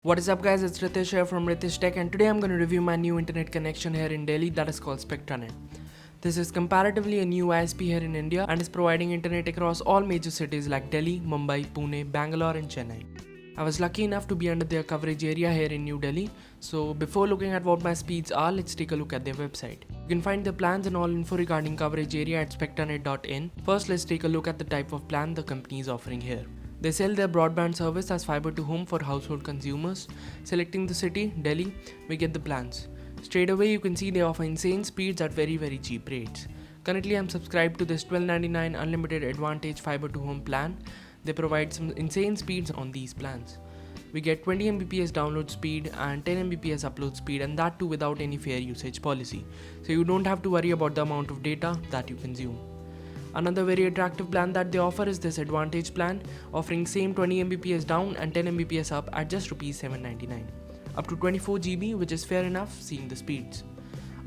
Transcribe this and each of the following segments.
What is up guys, it's Ritesh here from Ritesh Tech, and today I'm going to review my new internet connection here in Delhi that is called Spectranet. This is comparatively a new ISP here in India and is providing internet across all major cities like Delhi, Mumbai, Pune, Bangalore and Chennai. I was lucky enough to be under their coverage area here in New Delhi, so before looking at what my speeds are, let's take a look at their website. You can find the plans and all info regarding coverage area at spectranet.in. First, let's take a look at the type of plan the company is offering here. They sell their broadband service as fiber to home for household consumers. Selecting the city, Delhi, we get the plans. Straight away you can see they offer insane speeds at very cheap rates. Currently I'm subscribed to this $12.99 unlimited advantage fiber to home plan. They provide some insane speeds on these plans. We get 20 Mbps download speed and 10 Mbps upload speed, and that too without any fair usage policy. So you don't have to worry about the amount of data that you consume. Another very attractive plan that they offer is this Advantage plan, offering same 20 Mbps down and 10 Mbps up at just Rs 799. Up to 24 GB, which is fair enough seeing the speeds.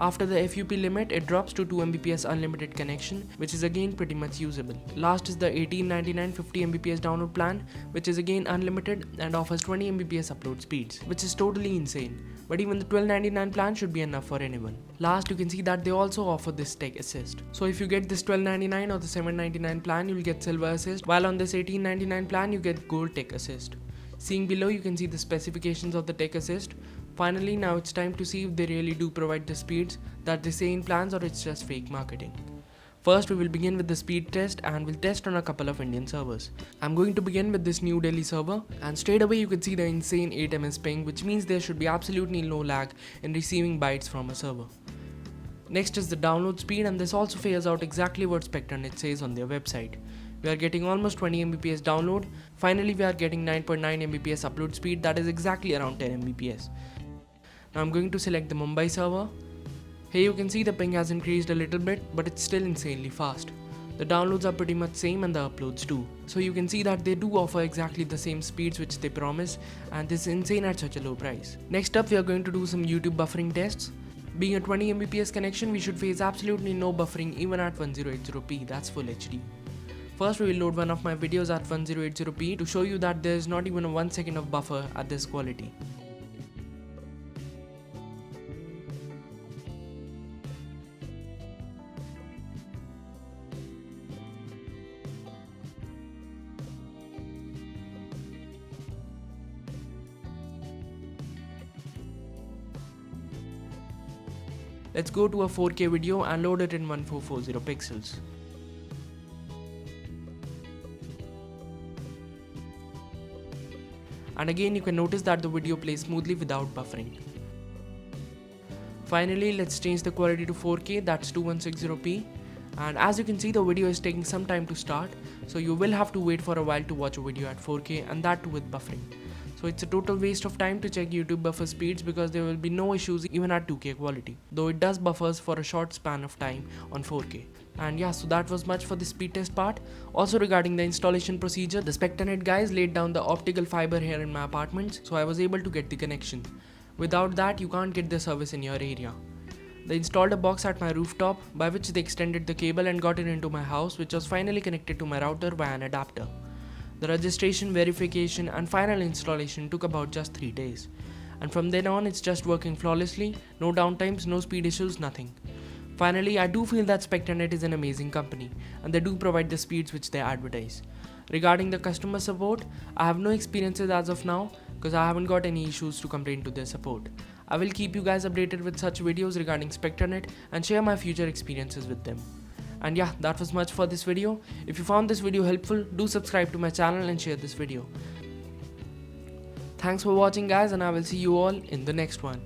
After the FUP limit, it drops to 2 Mbps unlimited connection, which is again pretty much usable. Last is the $18.99 50 Mbps download plan, which is again unlimited and offers 20 Mbps upload speeds, which is totally insane. But even the $12.99 plan should be enough for anyone. Last, you can see that they also offer this Tech Assist. So if you get this $12.99 or the $7.99 plan, you will get Silver Assist, while on this $18.99 plan, you get Gold Tech Assist. Seeing below, you can see the specifications of the Tech Assist. Finally, now it's time to see if they really do provide the speeds that they say in plans or it's just fake marketing. First, we will begin with the speed test and we'll test on a couple of Indian servers. I'm going to begin with this New Delhi server, and straight away you can see the insane 8 ms ping, which means there should be absolutely no lag in receiving bytes from a server. Next is the download speed, and this also figures out exactly what Spectranet says on their website. We are getting almost 20 Mbps download. Finally, we are getting 9.9 Mbps upload speed, that is exactly around 10 Mbps. Now I'm going to select the Mumbai server. Here you can see the ping has increased a little bit, but it's still insanely fast. The downloads are pretty much same and the uploads too. So you can see that they do offer exactly the same speeds which they promise, and this is insane at such a low price. Next up, we are going to do some YouTube buffering tests. Being a 20 Mbps connection, we should face absolutely no buffering even at 1080p, that's full HD. First, we will load one of my videos at 1080p to show you that there is not even a 1 second of buffer at this quality. Let's go to a 4K video and load it in 1440 pixels. And again you can notice that the video plays smoothly without buffering. Finally, let's change the quality to 4K, that's 2160p. And as you can see, the video is taking some time to start, so you will have to wait for a while to watch a video at 4K, and that too with buffering. So it's a total waste of time to check YouTube buffer speeds because there will be no issues even at 2K quality, though it does buffers for a short span of time on 4K. And yeah, so that was much for the speed test part. Also regarding the installation procedure, the Spectranet guys laid down the optical fiber here in my apartments, so I was able to get the connection. Without that, you can't get the service in your area. They installed a box at my rooftop, by which they extended the cable and got it into my house, which was finally connected to my router via an adapter. The registration, verification and final installation took about just 3 days. And from then on, it's just working flawlessly, no downtimes, no speed issues, nothing. Finally, I do feel that Spectranet is an amazing company and they do provide the speeds which they advertise. Regarding the customer support, I have no experiences as of now because I haven't got any issues to complain to their support. I will keep you guys updated with such videos regarding Spectranet and share my future experiences with them. And yeah, that was much for this video. If you found this video helpful, do subscribe to my channel and share this video. Thanks for watching guys, and I will see you all in the next one.